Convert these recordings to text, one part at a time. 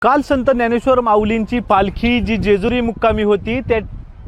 काल संत ज्ञानेश्वर माऊलींची पालखी जी जेजुरी मुक्कामी होती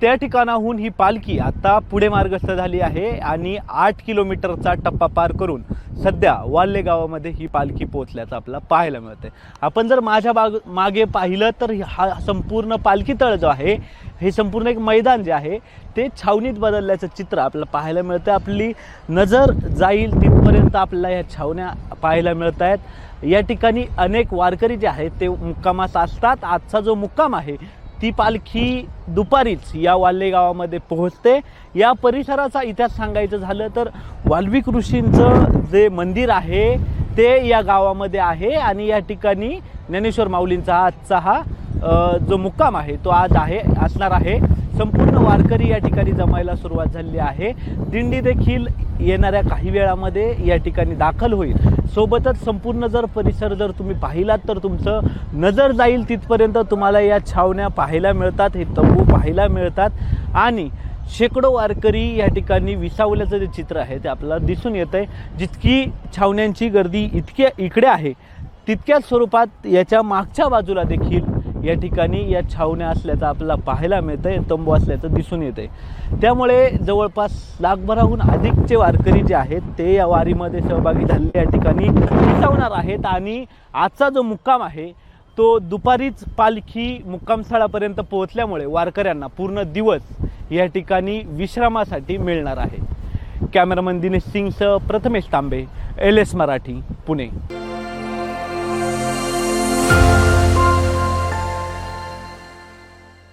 त्या ठिकाणाहून ही पालखी आता पुढे मार्गस्थ झाली आहे आणि 8 किलोमीटरचा टप्पा पार करून सध्या वाल्हे गावामध्ये ही पालखी पोहोचल्याचं आपल्याला पाहायला मिळते। आपण जर माझ्या मागे पाहिलं तर हा संपूर्ण पालखी तळ जो आहे, हे संपूर्ण एक मैदान जे आहे ते छावणीत बदलल्याचं चित्र आपल्याला पाहायला मिळतं। आपली नजर जाईल तिथपर्यंत आपल्याला या छावण्या पाहायला मिळत आहेत। या ठिकाणी अनेक वारकरी जे आहेत ते मुक्कामास असतात। आजचा जो मुक्काम आहे ती पालखी दुपारीच या वाल्हे गावामध्ये पोहोचते। या परिसराचा इतिहास सांगायचं झालं तर वाल्मिक ऋषींचं जे मंदिर आहे ते या गावामध्ये आहे आणि या ठिकाणी ज्ञानेश्वर माऊलींचा आजचा जो मुक्काम आहे तो आज असणार आहे। संपूर्ण वारकरी या ठिकाणी जमायला सुरुवात झाली आहे। दिंडी देखील येणाऱ्या काही वेळामध्ये या ठिकाणी दाखल होईल। सोबतच संपूर्ण परिसर जर तुम्ही पाहिलात तर तुमचं नजर जाईल तिथपर्यंत तुम्हाला या छावण्या पाहायला मिळतात, हे तंबू पाहायला मिळतात आणि शेकडो वारकरी या ठिकाणी विसावल्याचं जे चित्र आहे ते आपल्याला दिसून येतंय। जितकी छावण्यांची गर्दी इकडे आहे तितक्याच स्वरूपात याच्या मागच्या बाजूला देखील या ठिकाणी या छावण्या असल्याचं आपल्याला पाहायला मिळतंय, तंबू असल्याचं दिसून येतंय। त्यामुळे जवळपास लाखभराहून अधिकचे वारकरी जे आहेत ते या वारीमध्ये सहभागी झालेले या ठिकाणी विसावणार आहेत आणि आजचा जो मुक्काम आहे तो दुपारीच पालखी मुक्कामस्थळापर्यंत पोहोचल्यामुळे वारकऱ्यांना पूर्ण दिवस या ठिकाणी विश्रामासाठी मिळणार आहे। कॅमेरामन दिनेश सिंगसह प्रथमेश तांबे, LS मराठी, पुणे।